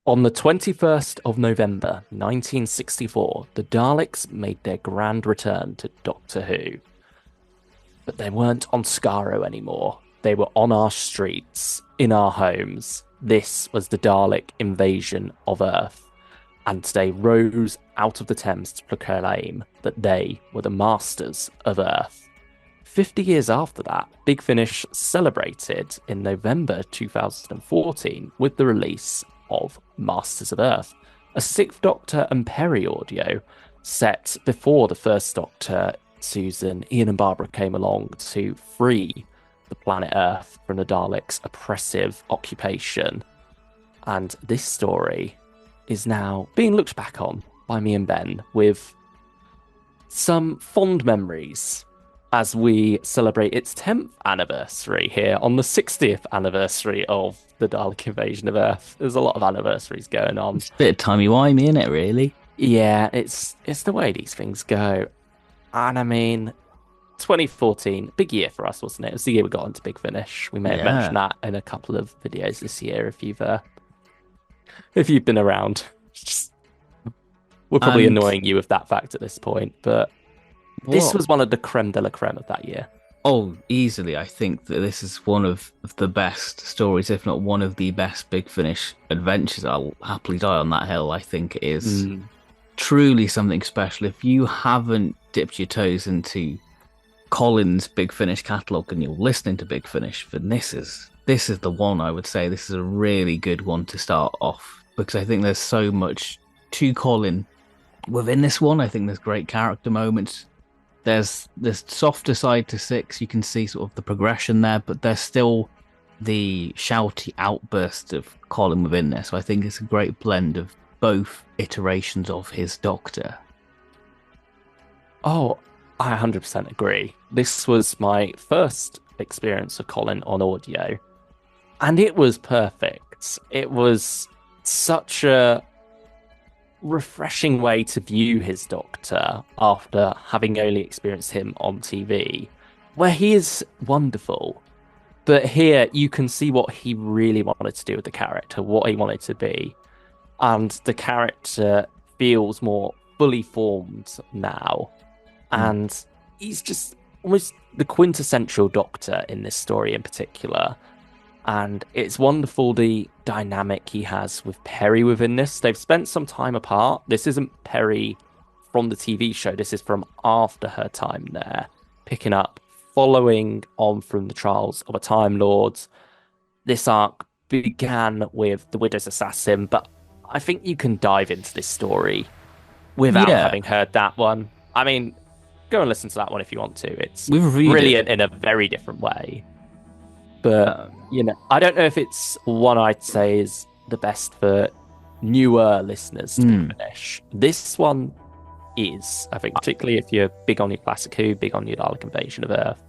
On the 21st of November 1964, the Daleks made their grand return to Doctor Who. But they weren't on Skaro anymore. They were on our streets, in our homes. This was the Dalek invasion of Earth. And they rose out of the Thames to proclaim that they were the masters of Earth. 50 years after that, Big Finish celebrated in November 2014 with the release of Masters of Earth, a Sixth Doctor and Perry audio set before the First Doctor, Susan, Ian, and Barbara came along to free the planet Earth from the Daleks' oppressive occupation. And this story is now being looked back on by me and Ben with some fond memories as we celebrate its 10th anniversary here on the 60th anniversary of the Dalek invasion of Earth. There's a lot of anniversaries going on. It's a bit of timey-wimey, isn't it, really? Yeah, it's the way these things go. And I mean, 2014, big year for us, wasn't it? It was the year we got into Big Finish. We may have mentioned that in a couple of videos this year if you've been around. We're probably annoying you with that fact at this point, but this was one of the creme de la creme of that year. Oh, easily. I think that this is one of the best stories, if not one of the best Big Finish adventures. I'll happily die on that hill. I think it is truly something special. If you haven't dipped your toes into Colin's Big Finish catalogue and you're listening to Big Finish, then this is the one. I would say this is a really good one to start off, because I think there's so much to Colin within this one. I think there's great character moments. There's this softer side to Six. You can see sort of the progression there, but there's still the shouty outburst of Colin within this. So I think it's a great blend of both iterations of his Doctor. Oh, I 100% agree. This was my first experience of Colin on audio, and it was perfect. It was such a refreshing way to view his Doctor after having only experienced him on TV, where he is wonderful. But here you can see what he really wanted to do with the character, what he wanted to be. And the character feels more fully formed now. And he's just almost the quintessential Doctor in this story in particular. And it's wonderful the dynamic he has with Perry within this. They've spent some time apart. This isn't Perry from the TV show. This is from after her time there, picking up, following on from the trials of a Time Lord. This arc began with the Widow's Assassin, but I think you can dive into this story without having heard that one. I mean, go and listen to that one if you want to. It's brilliant in a very different way. But, I don't know if it's one I'd say is the best for newer listeners to finish. This one is, I think, particularly if you're big on your classic Who, big on your Dalek invasion of Earth.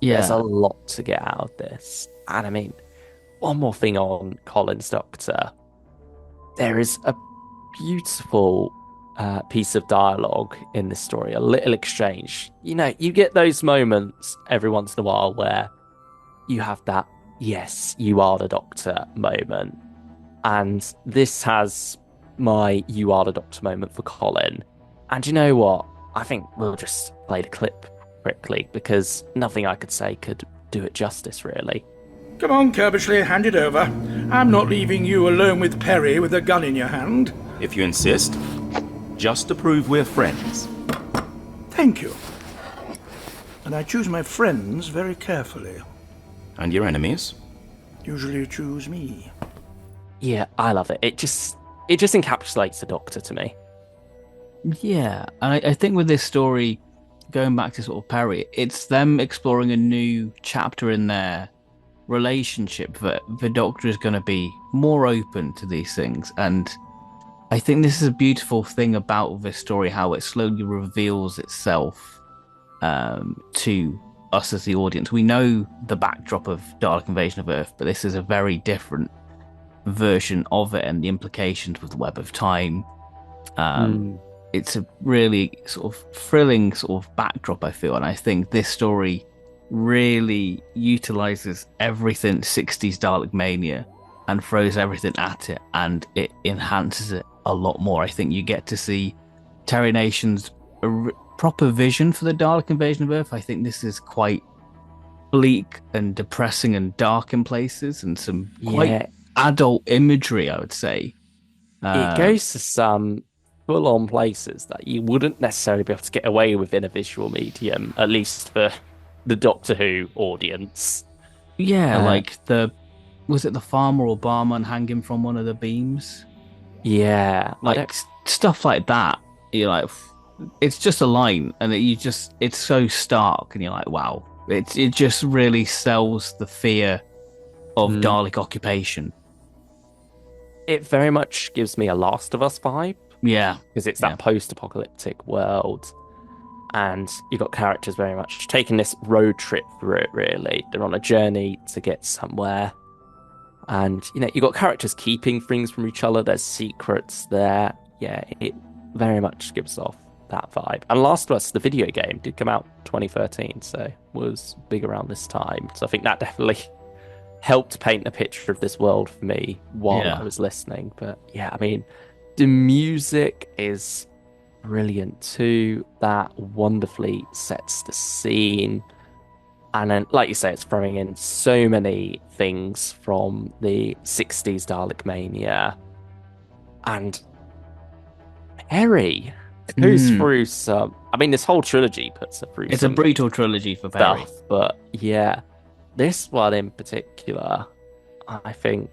There's a lot to get out of this. And I mean, one more thing on Colin's Doctor. There is a beautiful piece of dialogue in this story, a little exchange. You get those moments every once in a while where you have that, yes, you are the Doctor moment. And this has my you are the Doctor moment for Colin. And you know what? I think we'll just play the clip quickly, because nothing I could say could do it justice, really. Come on, Kerbishley, hand it over. I'm not leaving you alone with Perry with a gun in your hand. If you insist. Just to prove we're friends. Thank you. And I choose my friends very carefully. And your enemies? Usually choose me. Yeah, I love it. It just encapsulates the Doctor to me. Yeah, and I think with this story, going back to sort of Perry, it's them exploring a new chapter in their relationship, that the Doctor is going to be more open to these things. And I think this is a beautiful thing about this story, how it slowly reveals itself to us as the audience. We know the backdrop of Dalek Invasion of Earth, but this is a very different version of it, and the implications with the Web of Time. It's a really sort of thrilling sort of backdrop, I feel, and I think this story really utilizes everything 60s Dalek mania and throws everything at it, and it enhances it a lot more. I think you get to see Terry Nation's proper vision for the Dalek invasion of Earth. I think this is quite bleak and depressing and dark in places, and some quite adult imagery, I would say. It goes to some full-on places that you wouldn't necessarily be able to get away with in a visual medium, at least for the Doctor Who audience. Yeah, like was it the farmer or barman hanging from one of the beams? Yeah, like stuff like that. You're like, it's just a line, and it's so stark, and you're like, wow. It just really sells the fear of Dalek occupation. It very much gives me a Last of Us vibe. Yeah. Because it's that post-apocalyptic world. And you've got characters very much taking this road trip through it, really. They're on a journey to get somewhere. And, you've got characters keeping things from each other. There's secrets there. Yeah, it very much gives off that vibe. And Last of Us, the video game, did come out 2013, so was big around this time. So I think that definitely helped paint a picture of this world for me while I was listening. But yeah, I mean, the music is brilliant too. That wonderfully sets the scene. And then, like you say, it's throwing in so many things from the 60s Dalek Mania. And Perry goes through some... I mean, this whole trilogy puts her through It's a brutal trilogy for Perry. Stuff, but yeah, this one in particular, I think,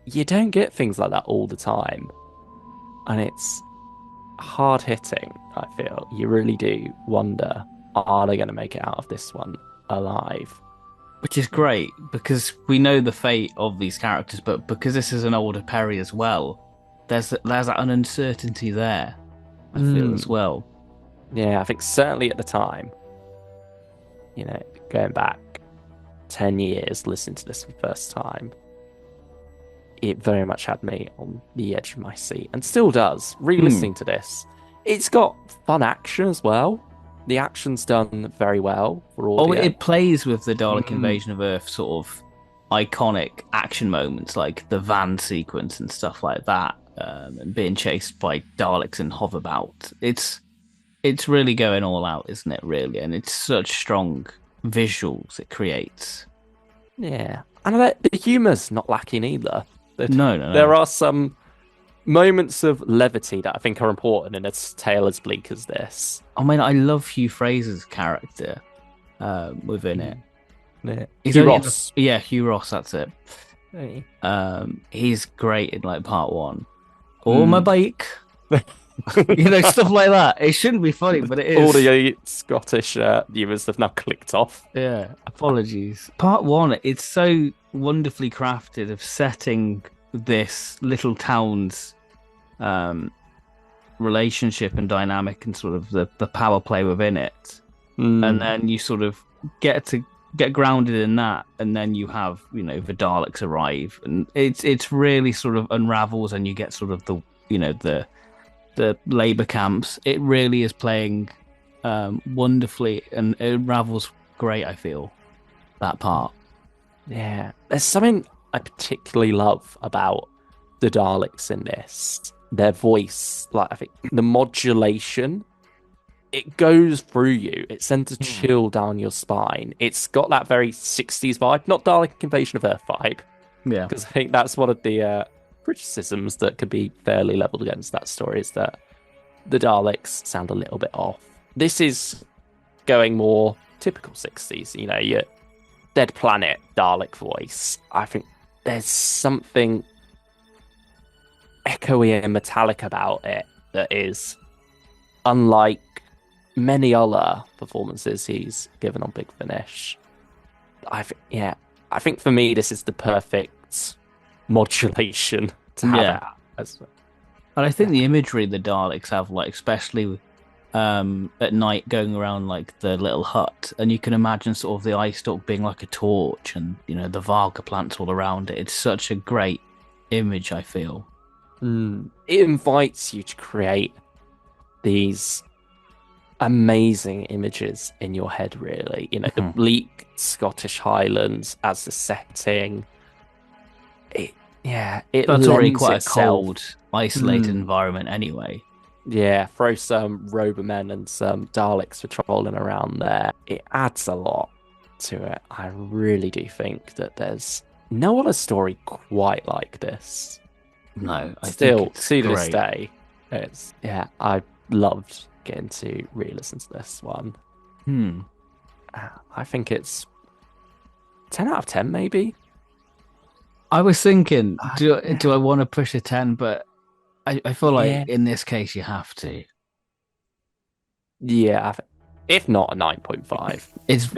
you don't get things like that all the time. And it's hard-hitting, I feel. You really do wonder, are they going to make it out of this one alive? Which is great, because we know the fate of these characters, but because this is an older Perry as well, there's an uncertainty there, I feel, as well. Yeah, I think certainly at the time, going back 10 years, listening to this for the first time, it very much had me on the edge of my seat, and still does. Re-listening to this, it's got fun action as well. The action's done very well for audio. Oh, it plays with the Dalek Invasion of Earth sort of iconic action moments, like the van sequence and stuff like that, and being chased by Daleks and hoverbout. It's really going all out, isn't it, really? And it's such strong visuals it creates. Yeah. And the humour's not lacking either. No. There are some moments of levity that I think are important in a tale as bleak as this. I mean, I love Hugh Fraser's character within it. Yeah. Hugh Ross. Hugh Ross, that's it. Hey. He's great in like part one. Oh, my bike. Stuff like that. It shouldn't be funny, but it is. All the Scottish viewers have now clicked off. Yeah, apologies. Part one, it's so wonderfully crafted of setting this little town's relationship and dynamic and sort of the power play within it. And then you sort of get grounded in that, and then you have, the Daleks arrive, and it's really sort of unravels, and you get sort of the labor camps. It really is playing wonderfully, and it unravels great, I feel, that part. Yeah, there's something I particularly love about the Daleks in this. Their voice, like I think the modulation, it goes through you. It sends a chill down your spine. It's got that very 60s vibe, not Dalek Invasion of Earth vibe. Yeah. Because I think that's one of the criticisms that could be fairly leveled against that story, is that the Daleks sound a little bit off. This is going more typical 60s, your Dead Planet Dalek voice. I think there's something echoey and metallic about it that is unlike many other performances he's given on Big Finish. I think for me this is the perfect modulation to have it. And I think the imagery the Daleks have, like especially at night, going around like the little hut, and you can imagine sort of the eye stalk being like a torch, and the Varga plants all around it. It's such a great image, I feel. It invites you to create these amazing images in your head, really. The bleak Scottish Highlands as the setting, it That's already lends quite itself. a cold, isolated environment anyway. Yeah, throw some Robomen and some Daleks patrolling around there. It adds a lot to it. I really do think that there's no other story quite like this. No, I Still, think it's to this great. day, I loved getting to re-listen to this one. I think it's 10 out of 10, maybe. I was thinking, do Yeah. I want to push a 10? But I feel Yeah. like in this case you have to. Yeah, if not a 9.5. It's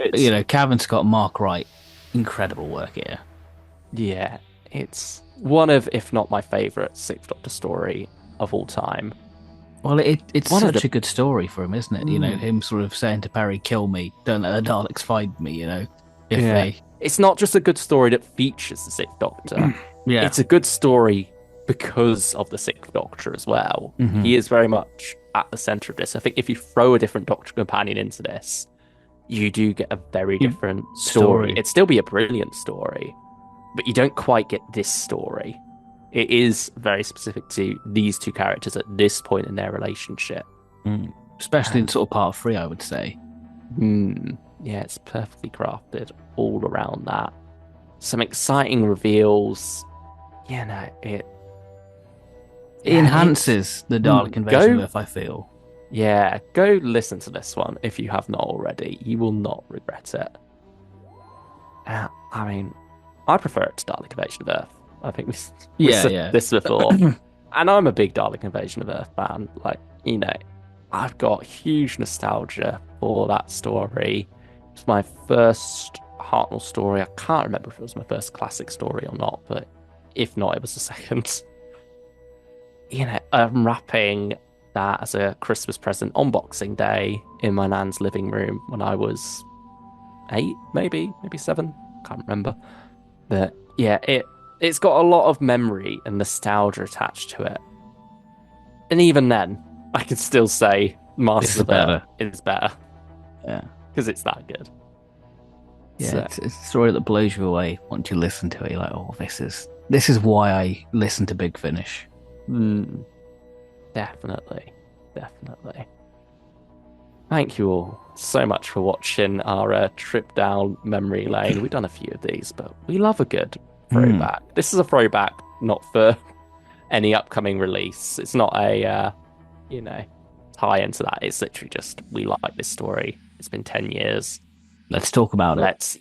Cavan Scott, Mark Wright, incredible work here. Yeah, it's one of, if not my favorite Sixth Doctor story of all time. Well, it's One of such the- a good story for him, isn't it? Him sort of saying to Perry, "Kill me, don't let the Daleks find me." It's not just a good story that features the Sixth Doctor. Yeah. It's a good story because of the Sixth Doctor as well. Mhm. He is very much at the center of this. I think if you throw a different Doctor companion into this, you do get a very different story. It'd still be a brilliant story, but you don't quite get this story. It is very specific to these two characters at this point in their relationship. Especially in sort of part 3, I would say. Yeah, it's perfectly crafted all around that. Some exciting reveals. It enhances the Dalek invasion of Earth, I feel. Yeah, go listen to this one if you have not already. You will not regret it. I mean, I prefer it to Dalek Invasion of Earth. I think we said this before. And I'm a big Dalek Invasion of Earth fan. I've got huge nostalgia for that story. It's my first Hartnell story. I can't remember if it was my first classic story or not, but if not, it was the second. Unwrapping that as a Christmas present on Boxing Day in my nan's living room when I was 8, maybe 7. Can't remember. But yeah, it's got a lot of memory and nostalgia attached to it. And even then, I could still say Masters of Earth is better. Yeah. Because it's that good. Yeah, it's a story that blows you away once you listen to it. You're like, oh, this is why I listen to Big Finish. Definitely. Thank you all so much for watching our trip down memory lane. We've done a few of these, but we love a good throwback. This is a throwback, not for any upcoming release. It's not a, tie into that. It's literally just, we like this story. It's been 10 years. Let's talk about it. Let's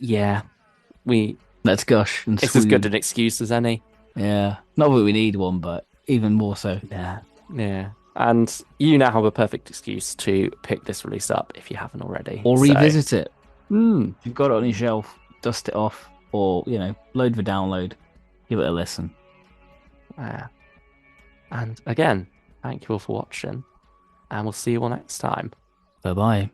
gush. It's as good an excuse as any. Yeah. Not that we need one, but even more so. Yeah. And you now have a perfect excuse to pick this release up if you haven't already. Or revisit it. If you've got it on your shelf, dust it off, or, load the download, give it a listen. And again, thank you all for watching, and we'll see you all next time. Bye-bye.